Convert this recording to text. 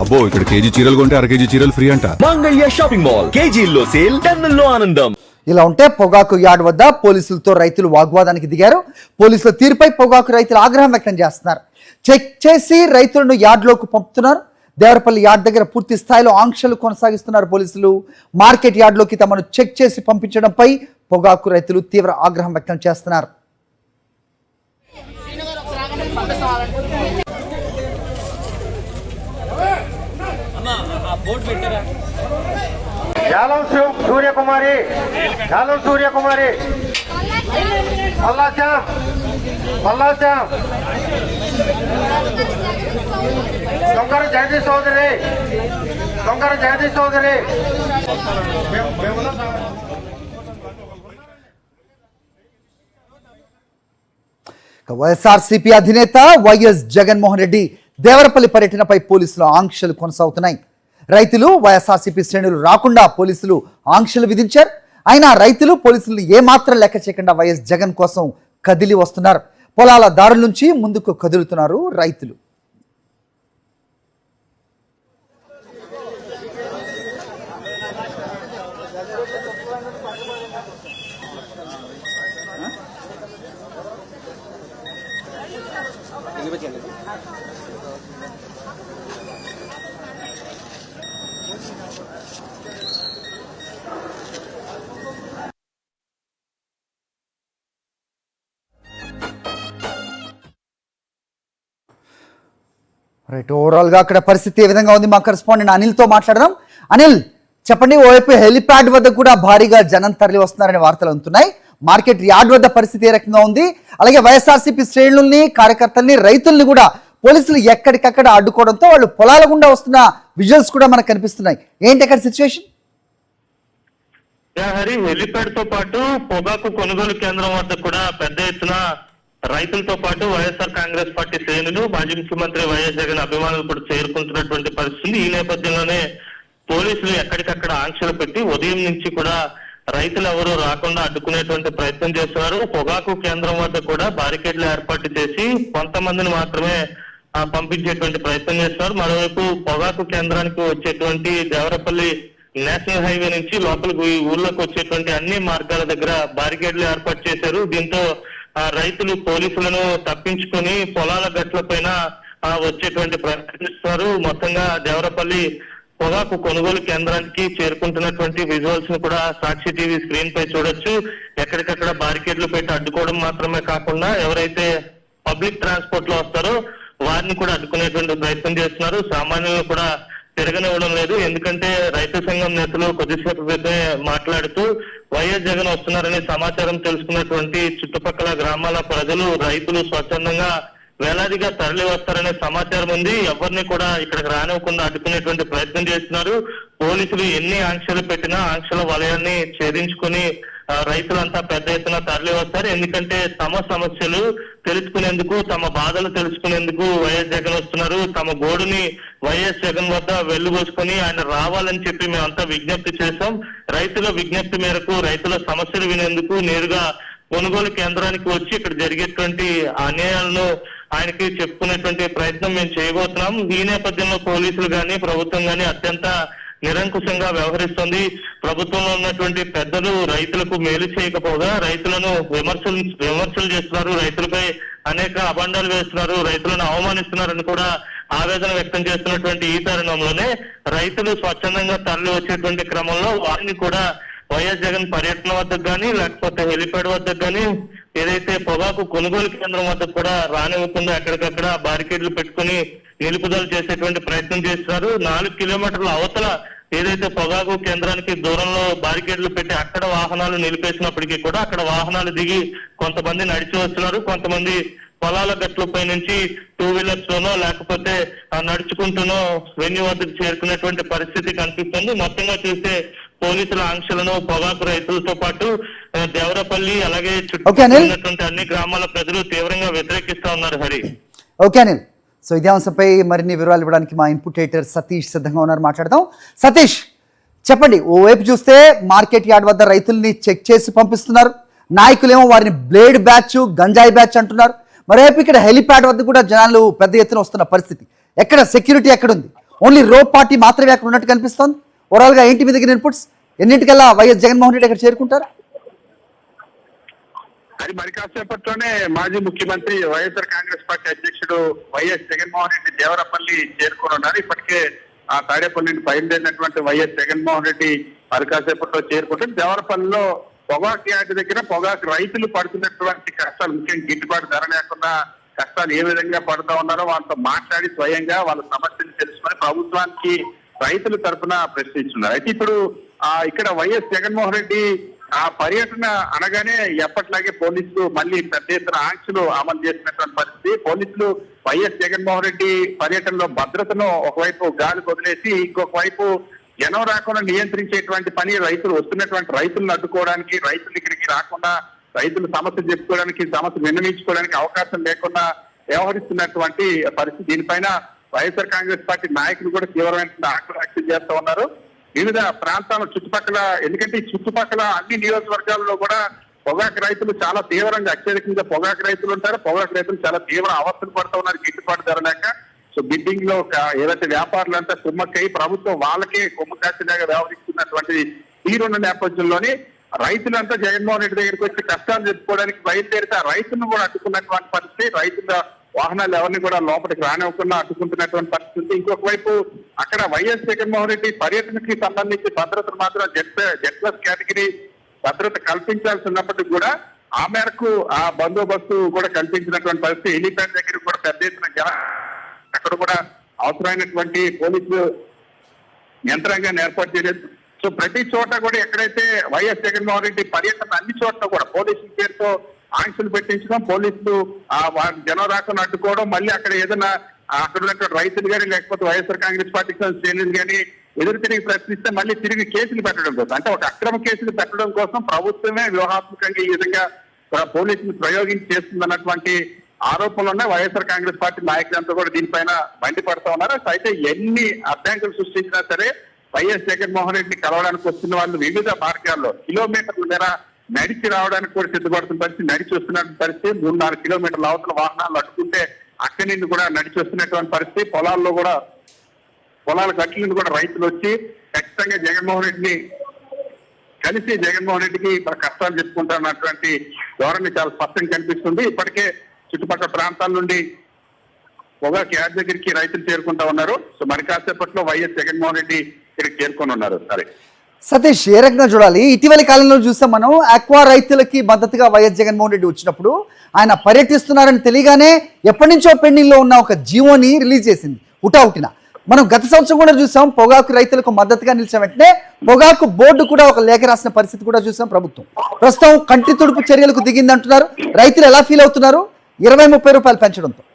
అబ్బో ఇక్కడ కేజీ చీరలు కొంటే అర కేజీ చీరలు ఫ్రీ అంట. మంగళ్య షాపింగ్ మాల్ కేజీల్లో సేల్, టన్నుల్లో ఆనందం. ఇలా ఉంటే పొగాకు యార్డ్ వద్ద పోలీసులతో రైతులు వాగ్వాదానికి దిగారు. పోలీసుల తీరుపై పొగాకు రైతులు ఆగ్రహం వ్యక్తం చేస్తున్నారు. చెక్ చేసి రైతులను యార్డ్లోకి పంపుతున్నారు. దేవరపల్లి యార్డ్ దగ్గర పూర్తి స్థాయిలో ఆంక్షలు కొనసాగిస్తున్నారు పోలీసులు. మార్కెట్ యార్డ్లోకి తమను చెక్ చేసి పంపించడంపై పొగాకు రైతులు తీవ్ర ఆగ్రహం వ్యక్తం చేస్తున్నారు. సూర్యకుమారి పల్లాశ్యాం దొంగర జగదీష్ చౌదరి వైఎస్ఆర్సీపీ అధినేత వైఎస్ జగన్మోహన్ రెడ్డి దేవరపల్లి పర్యటనపై పోలీసులు ఆంక్షలు కొనసాగుతున్నాయి. రైతులు వైఎస్ఆర్సీపీ శ్రేణులు రాకుండా పోలీసులు ఆంక్షలు విధించారు. అయినా రైతులు పోలీసులు ఏమాత్రం లెక్క చేయకుండా వైఎస్ జగన్ కోసం కదిలి వస్తున్నారు. పొలాల దారుల నుంచి ముందుకు కదులుతున్నారు రైతులు. రైట్, ఓవరాల్గా అక్కడ పరిస్థితి ఏ విధంగా ఉంది? మా కరెస్పాండెంట్ అనిల్తో మాట్లాడదాం. అనిల్, చెప్పండి. ఓవైపు హెలిప్యాడ్ వద్ద కూడా భారీగా జనం తరలి వస్తున్నారనే వార్తలు అందుతున్నాయి. మార్కెట్ యార్డ్ వద్ద పరిస్థితి ఏ రకంగా ఉంది? అలాగే వైఎస్ఆర్సీపీ శ్రేణుల్ని, కార్యకర్తల్ని, రైతుల్ని కూడా పోలీసులు ఎక్కడికక్కడ అడ్డుకోవడంతో వాళ్ళు పొలాల గుండా వస్తున్న విజువల్స్ కూడా మనకు కనిపిస్తున్నాయి. ఏంటి అక్కడ సిచ్యువేషన్? హరి, హెలిప్యాడ్ తో పాటు పొగాకు కొనుగోలు కేంద్రం వద్ద కూడా పెద్ద ఎత్తున రైతులతో పాటు వైఎస్ఆర్ కాంగ్రెస్ పార్టీ శ్రేణులు, మాజీ ముఖ్యమంత్రి వైఎస్ జగన్ అభిమానులు కూడా చేరుకుంటున్నటువంటి పరిస్థితి. ఈ నేపథ్యంలోనే పోలీసులు ఎక్కడికక్కడ ఆంక్షలు పెట్టి ఉదయం నుంచి కూడా రైతులు ఎవరు రాకుండా అడ్డుకునేటువంటి ప్రయత్నం చేస్తున్నారు. పొగాకు కేంద్రం వద్ద కూడా బారికేడ్లు ఏర్పాటు చేసి కొంతమందిని మాత్రమే పంపించేటువంటి ప్రయత్నం చేస్తున్నారు. మరోవైపు పొగాకు కేంద్రానికి వచ్చేటువంటి దేవరపల్లి నేషనల్ హైవే నుంచి లోపలికి ఊళ్ళోకి వచ్చేటువంటి అన్ని మార్గాల దగ్గర బారికేడ్లు ఏర్పాటు చేశారు. దీంతో రైతులు పోలీసులను తప్పించుకొని పొలాల గట్ల పైన వచ్చేటువంటి ప్రయత్నిస్తారు. మొత్తంగా దేవరపల్లి పొగాకు కొనుగోలు కేంద్రానికి చేరుకుంటున్నటువంటి విజువల్స్ ను కూడా సాక్షి టీవీ స్క్రీన్ పై చూడొచ్చు. ఎక్కడికక్కడ బారికేడ్లు పెట్టి అడ్డుకోవడం మాత్రమే కాకుండా ఎవరైతే పబ్లిక్ ట్రాన్స్పోర్ట్ లో వస్తారో వారిని కూడా అడ్డుకునేటువంటి ప్రయత్నం చేస్తున్నారు. సామాన్యులు కూడా తిరగనివ్వడం లేదు. ఎందుకంటే రైతు సంఘం నేతలు కొద్దిసేపు క్రితమే మాట్లాడుతూ వైఎస్ జగన్ వస్తున్నారని సమాచారం తెలుసుకున్నటువంటి చుట్టుపక్కల గ్రామాల ప్రజలు, రైతులు స్వచ్ఛందంగా వేలాదిగా తరలి వస్తారనే సమాచారం ఉంది. ఎవరిని కూడా ఇక్కడికి రానివ్వకుండా అడ్డుకునేటువంటి ప్రయత్నం చేస్తున్నారు. పోలీసులు ఎన్ని ఆంక్షలు పెట్టినా ఆంక్షల వలయాన్ని ఛేదించుకుని రైతులంతా పెద్ద ఎత్తున తరలి వస్తారు. ఎందుకంటే తమ సమస్యలు తెలుసుకునేందుకు, తమ బాధలు తెలుసుకునేందుకు వైఎస్ జగన్ వస్తున్నారు. తమ గోడుని వైఎస్ జగన్ వద్ద వెళ్లుబోసుకొని ఆయన రావాలని చెప్పి మేమంతా విజ్ఞప్తి చేశాం. రైతుల విజ్ఞప్తి మేరకు రైతుల సమస్యలు వినేందుకు నేరుగా కొనుగోలు కేంద్రానికి వచ్చి ఇక్కడ జరిగేటువంటి అన్యాయాలను ఆయనకి చెప్పుకునేటువంటి ప్రయత్నం మేము చేయబోతున్నాం. ఈ నేపథ్యంలో పోలీసులు గాని, ప్రభుత్వం గాని అత్యంత నిరంకుశంగా వ్యవహరిస్తుంది. ప్రభుత్వంలో ఉన్నటువంటి పెద్దలు రైతులకు మేలు చేయకపోగా రైతులను విమర్శలు చేస్తున్నారు. రైతులపై అనేక అబండాలు వేస్తున్నారు, రైతులను అవమానిస్తున్నారని కూడా ఆవేదన వ్యక్తం చేస్తున్నటువంటి ఈ తరుణంలోనే రైతులు స్వచ్ఛందంగా తరలి వచ్చేటువంటి క్రమంలో వారిని కూడా వైఎస్ జగన్ పర్యటన వద్దకు కానీ, లేకపోతే హెలిప్యాడ్ వద్దకు కానీ, ఏదైతే పొగాకు కొనుగోలు కేంద్రం వద్ద కూడా రానివ్వకుండా ఎక్కడికక్కడ బారికేడ్లు పెట్టుకుని నిలుపుదల చేసేటువంటి ప్రయత్నం చేస్తున్నారు. 4 కిలోమీటర్ల అవతల ఏదైతే పొగాకు కేంద్రానికి దూరంలో బారికేడ్లు పెట్టి అక్కడ వాహనాలు నిలిపేసినప్పటికీ కూడా అక్కడ వాహనాలు దిగి కొంతమంది నడిచి వస్తున్నారు. కొంతమంది పొలాల గట్లపై నుంచి 2 వీలర్స్ లోనో లేకపోతే నడుచుకుంటూనో వెన్యూ వద్దకు చేరుకునేటువంటి పరిస్థితి కనిపిస్తుంది. మొత్తంగా చూస్తే పోలీసుల ఆంక్షలను పొగాకు రైతులతో పాటు దేవరపల్లి అలాగే చుట్టూ ఉన్నటువంటి అన్ని గ్రామాల ప్రజలు తీవ్రంగా వ్యతిరేకిస్తా ఉన్నారు. హరి, ఓకే అనిల్. సో ఇదే అంశంపై మరిన్ని వివరాలు ఇవ్వడానికి మా ఇన్పుట్ ఎడిటర్ సతీష్ సిద్ధంగా ఉన్నారు, మాట్లాడదాం. సతీష్, చెప్పండి. ఓవైపు చూస్తే మార్కెట్ యార్డ్ వద్ద రైతుల్ని చెక్ చేసి పంపిస్తున్నారు, నాయకులేమో వారిని బ్లేడ్ బ్యాచ్, గంజాయి బ్యాచ్ అంటున్నారు. మరోవైపు ఇక్కడ హెలిప్యాడ్ వద్ద కూడా జనాలు పెద్ద ఎత్తున వస్తున్న పరిస్థితి. ఎక్కడ సెక్యూరిటీ ఎక్కడుంది? ఓన్లీ రో పార్టీ మాత్రమే అక్కడ ఉన్నట్టు కనిపిస్తోంది. ఓవరాల్గా ఏంటి మీ దగ్గర ఇన్పుట్స్? ఎన్నింటికల్లా వైఎస్ జగన్మోహన్ రెడ్డి అక్కడ చేరుకుంటారు? అది మరి కాసేపట్లోనే మాజీ ముఖ్యమంత్రి వైఎస్ఆర్ కాంగ్రెస్ పార్టీ అధ్యక్షుడు వైఎస్ జగన్మోహన్ రెడ్డి దేవరపల్లి చేరుకోనున్నారు. ఇప్పటికే ఆ తాడేపల్లి నుండి బయలుదేరినటువంటి వైఎస్ జగన్మోహన్ రెడ్డి మరి కాసేపట్లో చేరుకుంటారు. దేవరపల్లిలో పొగాకు యార్డు దగ్గర పొగాకు రైతులు పడుతున్నటువంటి కష్టాలు, ముఖ్యంగా గిట్టుబాటు ధర లేకుండా కష్టాలు ఏ విధంగా పడుతూ ఉన్నారో వాళ్ళతో మాట్లాడి స్వయంగా వాళ్ళ సమస్యలు తెలుసుకొని ప్రభుత్వానికి రైతుల తరఫున ప్రశ్నిస్తున్నారు. అయితే ఇప్పుడు ఇక్కడ వైఎస్ జగన్మోహన్ రెడ్డి ఆ పర్యటన అనగానే ఎప్పట్లాగే పోలీసులు మళ్ళీ పెద్ద ఎత్తున ఆంక్షలు అమలు చేసినటువంటి పరిస్థితి. పోలీసులు వైఎస్ జగన్మోహన్ రెడ్డి పర్యటనలో భద్రతను ఒకవైపు గాలి వదిలేసి ఇంకొక వైపు జనం రాకుండా నియంత్రించేటువంటి పని, రైతులు వస్తున్నటువంటి రైతులను అడ్డుకోవడానికి, రైతులు ఇక్కడికి రాకుండా రైతులు సమస్య చెప్పుకోవడానికి, సమస్య విన్నవించుకోవడానికి అవకాశం లేకుండా వ్యవహరిస్తున్నటువంటి పరిస్థితి. దీనిపైన వైఎస్ఆర్ కాంగ్రెస్ పార్టీ నాయకులు కూడా తీవ్రమైన ఆగ్రహం వ్యక్తం చేస్తూ ఉన్నారు. వివిధ ప్రాంతాల చుట్టుపక్కల, ఎందుకంటే ఈ చుట్టుపక్కల అన్ని నియోజకవర్గాల్లో కూడా పొగాకు రైతులు చాలా తీవ్రంగా, అత్యధికంగా పొగాకు రైతులు ఉంటారు. పొగాకు రైతులు చాలా తీవ్ర అవస్థలు పడుతూ ఉన్నారు గిట్టుబాటు ధర లేక. సో బిడ్డింగ్ లో ఏదైతే వ్యాపారులంతా కుమ్మక్కై ప్రభుత్వం వాళ్ళకే కొమ్ము కాసేలాగా వ్యవహరిస్తున్నటువంటి తీరున్న నేపథ్యంలోని రైతులంతా జగన్మోహన్ రెడ్డి దగ్గరికి వచ్చి కష్టాలు చెప్పుకోవడానికి బయలుదేరితే ఆ రైతులను కూడా అడ్డుకున్నటువంటి పరిస్థితి. రైతుల వాహనాలు ఎవరిని కూడా లోపలికి రానివ్వకుండా అడ్డుకుంటున్నటువంటి పరిస్థితి. ఇంకొక వైపు అక్కడ వైఎస్ జగన్మోహన్ రెడ్డి పర్యటనకి సంబంధించి భద్రతను మాత్రం జెడ్+ కేటగిరీ భద్రత కల్పించాల్సి ఉన్నప్పటికీ కూడా ఆ మేరకు ఆ బందోబస్తు కూడా కల్పించినటువంటి పరిస్థితి. హెలీప్యాడ్ దగ్గర కూడా పెద్ద ఎత్తున అక్కడ కూడా అవసరమైనటువంటి పోలీసులు యంత్రాంగాన్ని ఏర్పాటు చేయలేదు. సో ప్రతి చోట కూడా ఎక్కడైతే వైఎస్ జగన్మోహన్ రెడ్డి పర్యటన అన్ని చోట్ల కూడా పోలీసుల పేరుతో ఆంక్షలు పెట్టించడం, పోలీసులు జనం రాకుండా అడ్డుకోవడం, మళ్ళీ అక్కడ ఏదైనా అక్కడ ఉన్నటువంటి రైతులు కానీ లేకపోతే వైఎస్ఆర్ కాంగ్రెస్ పార్టీకి శ్రేణులు కానీ ఎదురు తిరిగి ప్రశ్నిస్తే మళ్ళీ తిరిగి కేసులు పెట్టడం కోసం, అంటే ఒక అక్రమ కేసులు పెట్టడం కోసం ప్రభుత్వమే వ్యూహాత్మకంగా ఈ విధంగా పోలీసులు ప్రయోగించి చేస్తుందన్నటువంటి ఆరోపణలు ఉన్నాయి. వైఎస్ఆర్ కాంగ్రెస్ పార్టీ నాయకులంతా కూడా దీనిపైన మండిపడుతూ ఉన్నారు. అయితే ఎన్ని అడ్డంకులు సృష్టించినా సరే వైఎస్ జగన్మోహన్ రెడ్డిని కలవడానికి వస్తున్న వాళ్ళు వివిధ మార్గాల్లో కిలోమీటర్ల మేర నడిచి రావడానికి కూడా సిద్ధపడుతున్న పరిస్థితి, నడిచి వస్తున్న పరిస్థితి. 3-4 కిలోమీటర్ల అవతల వాహనాలు అడ్డుకుంటే అక్కడి నుండి కూడా నడిచి వస్తున్నటువంటి పరిస్థితి. పొలాల్లో కూడా పొలాల గట్ల నుండి కూడా రైతులు వచ్చి ఖచ్చితంగా జగన్మోహన్ రెడ్డిని కలిసి జగన్మోహన్ రెడ్డికి కష్టాలు చెప్పుకుంటారన్నటువంటి ధోరణి చాలా స్పష్టంగా కనిపిస్తుంది. ఇప్పటికే చుట్టుపక్కల ప్రాంతాల నుండి పొగాకు యార్డ్ దగ్గరికి రైతులు చేరుకుంటా ఉన్నారు. సో మరి కాసేపట్లో వైఎస్ జగన్మోహన్ రెడ్డి ఇక్కడికి చేరుకొని ఉన్నారు. సరే సతీష్, ఏ రకంగా చూడాలి? ఇటీవలి కాలంలో చూస్తాం మనం, ఆక్వా రైతులకి మద్దతుగా వైఎస్ జగన్మోహన్ రెడ్డి వచ్చినప్పుడు ఆయన పర్యటిస్తున్నారని తెలియగానే ఎప్పటి నుంచో పెండింగ్ లో ఉన్న ఒక జీవోని రిలీజ్ చేసింది హుటాహుటిన. మనం గత సంవత్సరం కూడా చూసాం, పొగాకు రైతులకు మద్దతుగా నిలిచిన వెంటనే పొగాకు బోర్డు కూడా ఒక లేఖ రాసిన పరిస్థితి కూడా చూసాం ప్రభుత్వం. ప్రస్తుతం కంటి తుడుపు చర్యలకు దిగిందంటున్నారు. రైతులు ఎలా ఫీల్ అవుతున్నారు 20-30 రూపాయలు పెంచడంతో?